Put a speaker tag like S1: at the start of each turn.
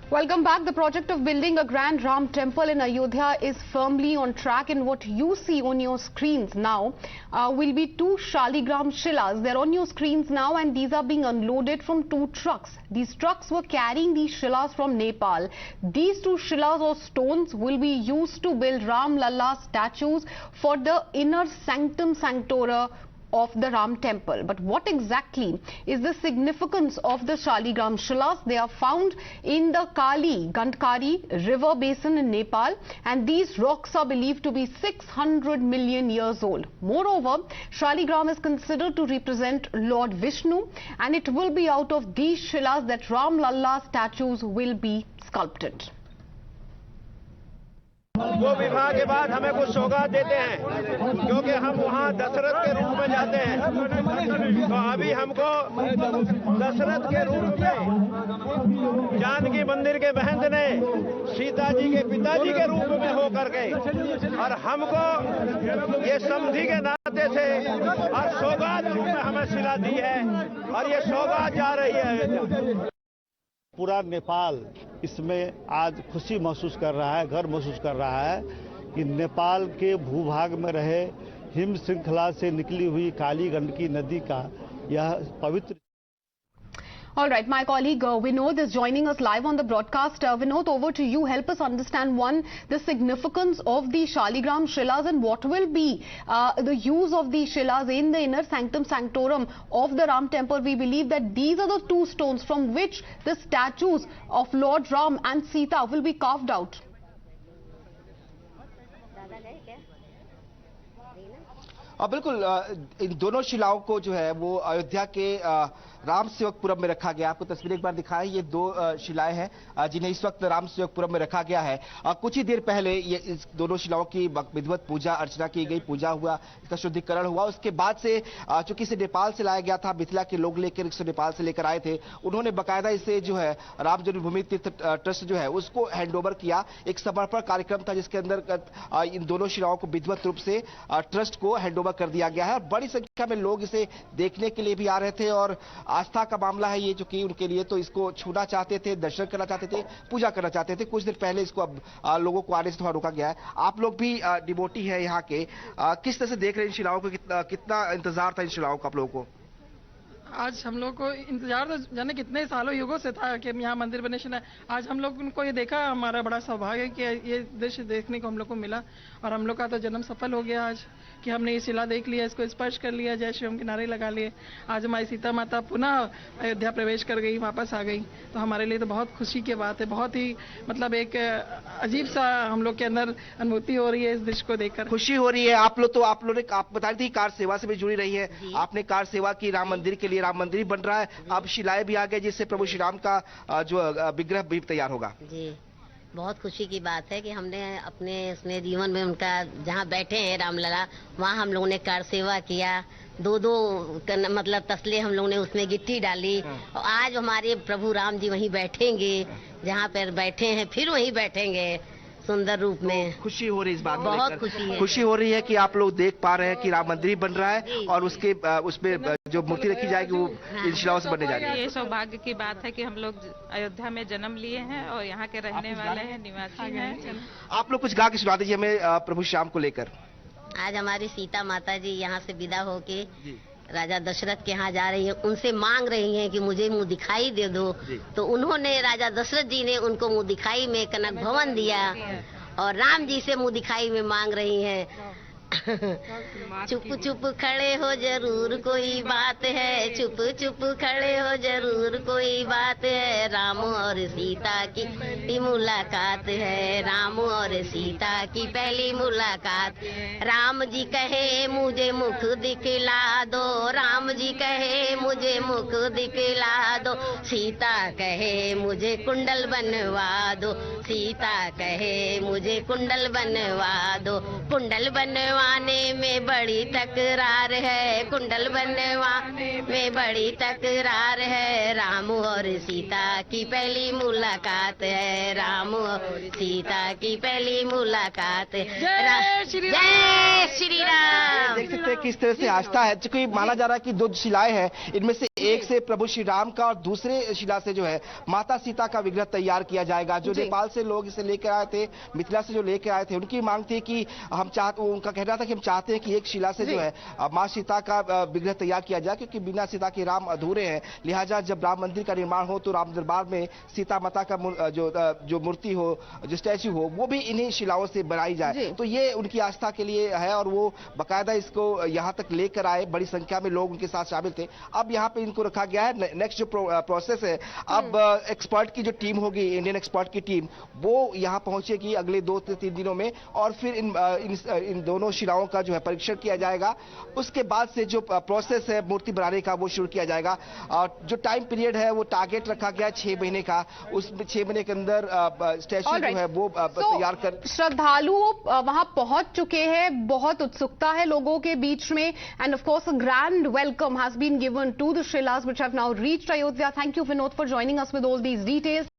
S1: Welcome back. The project of building a grand Ram temple in Ayodhya is firmly on track, and what you see on your screens now will be two Shaligram Shilas. They're on your screens now, and these are being unloaded from two trucks. These trucks were carrying these Shilas from Nepal. These two Shilas or stones will be used to build Ram Lalla statues for the inner sanctum sanctorum of the Ram temple. But what exactly is the significance of the Shaligram Shilas? They are found in the Kali Gandhari river basin in Nepal, and these rocks are believed to be 600 million years old. Moreover, Shaligram is considered to represent Lord Vishnu, and it will be out of these Shilas that Ram Lalla statues will be sculpted.
S2: वो विवाह के बाद हमें कुछ सौगात देते हैं, क्योंकि हम वहाँ दशरथ के रूप में जाते हैं। तो अभी हमको दशरथ के रूप में जानकी मंदिर के महंत ने सीता जी के पिताजी के रूप में होकर के और हमको ये समधि के नाते से और सौगात में हमें शिला दी है, और ये सौगात जा रही है।
S3: पूरा नेपाल इसमें आज खुशी महसूस कर रहा है, गर्व महसूस कर रहा है कि नेपाल के भूभाग में रहे हिम श्रृंखला से निकली हुई काली गंडकी नदी का यह पवित्र।
S1: All right, my colleague Vinod is joining us live on the broadcast. Vinod, over to you. Help us understand, one, the significance of the Shaligram Shilas and what will be the use of these Shilas in the inner sanctum sanctorum of the Ram temple. We believe that these are the two stones from which the statues of Lord Ram and Sita will be carved out.
S4: बिल्कुल, इन दोनों शिलाओं को जो है वो अयोध्या के राम सेवकपुरम में रखा गया। आपको तस्वीर एक बार दिखाएं, ये दो शिलाएं हैं जिन्हें इस वक्त राम सेवकपुरम में रखा गया है। कुछ ही देर पहले ये इस दोनों शिलाओं की विधिवत पूजा अर्चना की गई, पूजा हुआ, इसका शुद्धिकरण हुआ। उसके बाद से चूंकि इसे नेपाल से लाया गया था, मिथिला के लोग लेकर इसे नेपाल से लेकर आए थे, उन्होंने बाकायदा इसे जो है राम जन्मभूमि तीर्थ ट्रस्ट जो है उसको हैंडओवर किया। एक समर्पण कार्यक्रम था जिसके अंदर इन दोनों शिलाओं को विधिवत रूप से ट्रस्ट को हैंडओवर कर दिया गया है। बड़ी संख्या में लोग इसे देखने के लिए भी आ रहे थे और आस्था का मामला है ये, जो कि उनके लिए तो इसको छूना चाहते थे, दर्शन करना चाहते थे, पूजा करना चाहते थे। कुछ देर पहले इसको अब लोगों को आने से थोड़ा रोका गया है। आप लोग भी डिवोटी है यहाँ के, किस तरह से देख रहे हैं इन शिलाओं को? कितना इंतजार था इन शिलाओं का आप लोगों को?
S5: आज हम लोग को इंतजार तो जाने कितने सालों युगों से था कि यहाँ मंदिर बने शिला। आज हम लोग उनको ये देखा, हमारा बड़ा सौभाग्य है कि ये दृश्य देखने को हम लोग को मिला, और हम लोग का तो जन्म सफल हो गया आज कि हमने ये शिला देख लिया, इसको स्पर्श कर लिया, जय श्री राम के नारे लगा लिए। आज हमारी सीता माता पुनः अयोध्या प्रवेश कर गई, वापस आ गई, तो हमारे लिए तो बहुत खुशी की बात है। बहुत ही मतलब एक अजीब सा हम लोग के अंदर अनुभूति हो रही है इस दृश्य को देखकर।
S4: खुशी हो रही है। आप लोग आप बता रही थी कार सेवा से भी जुड़ी रही है, आपने कार सेवा की, राम मंदिर के लिए, राम मंदिर बन रहा है, अब शिलाएं भी आ गए जिससे प्रभु श्री राम का जो विग्रह भी तैयार होगा। जी,
S6: बहुत खुशी की बात है कि हमने अपने उसमें जीवन में उनका जहाँ बैठे हैं रामलला, वहाँ हम लोगों ने कार सेवा किया। दो मतलब तसले हम लोगों ने उसमें गिट्टी डाली, और आज हमारे प्रभु राम जी वहीं बैठेंगे जहाँ पर बैठे हैं, फिर वहीं बैठेंगे सुंदर रूप में।
S4: तो खुशी हो रही है इस बात में,
S6: बहुत
S4: खुशी हो रही है कि आप लोग देख पा रहे हैं कि राम मंदिर बन रहा है और उसके उसमें जो मूर्ति रखी जाएगी वो इन शिलाओं से बनने जा रही है।
S7: ये सौभाग्य की बात है कि हम लोग अयोध्या में जन्म लिए हैं और यहाँ के रहने वाले हैं, निवासी हैं।
S4: आप लोग कुछ गा के सुना दीजिए हमें प्रभु श्याम को लेकर।
S6: आज हमारी सीता माता जी यहाँ से विदा होके राजा दशरथ के यहाँ जा रही है, उनसे मांग रही हैं कि मुझे मुंह दिखाई दे दो, तो उन्होंने, राजा दशरथ जी ने उनको मुंह दिखाई में कनक भवन दिया, और राम जी से मुंह दिखाई में मांग रही हैं चुप चुप खड़े हो जरूर कोई बात है, चुप चुप खड़े हो जरूर कोई बात है, राम और सीता की मुलाकात है, राम और सीता की पहली मुलाकात। राम जी कहे मुझे मुख दिखला दो, राम जी कहे मुझे मुख दिखला दो, सीता कहे मुझे कुंडल बनवा दो, सीता कहे मुझे कुंडल बनवा दो, कुंडल बनवा बनवाने में बड़ी तकरार है, कुंडल बनवाने में बड़ी तकरार है। राम और सीता की पहली मुलाकात है, राम और सीता की पहली मुलाकात है। जय श्री राम।
S4: देख सकते हैं किस तरह से आस्था है, क्योंकि माना जा रहा है कि दो शिलाएं हैं, इनमें से एक से प्रभु श्री राम का और दूसरे शिला से जो है माता सीता का विग्रह तैयार किया जाएगा। जो नेपाल से लोग इसे लेकर आए थे, मिथिला से जो लेकर आए थे, उनकी मांग थी कि उनका कहना था कि हम चाहते हैं कि एक शिला से जो है माँ सीता का विग्रह तैयार किया जाए, क्योंकि बिना सीता के राम अधूरे हैं। लिहाजा जब राम मंदिर का निर्माण हो तो राम दरबार में सीता माता का जो मूर्ति हो, जो स्टैच्यू हो, वो भी इन्हीं शिलाओं से बनाई जाए। तो ये उनकी आस्था के लिए है और वो बाकायदा इसको यहाँ तक लेकर आए। बड़ी संख्या में लोग उनके साथ शामिल थे। अब यहाँ पे इनको रखा गया है। नेक्स्ट जो प्रोसेस है, अब एक्सपर्ट की जो टीम होगी, इंडियन एक्सपर्ट की टीम, वो यहाँ पहुंचेगी अगले 2 से 3 दिनों में और फिर इन दोनों शिलाओं का जो है परीक्षण किया जाएगा। उसके बाद से जो प्रोसेस है मूर्ति बनाने का वो शुरू किया जाएगा। जो टाइम पीरियड है वो टारगेट रखा गया 6 महीने का। उस 6 महीने के अंदर स्टैच्यू जो है वो तैयार कर
S1: श्रद्धालु वहां पहुंच चुके हैं। बहुत उत्सुकता है लोगों के बीच में end of course a grand welcome has been given to the Shilas which have now reached Ayodhya. Thank you, Vinod, for joining us with all these details.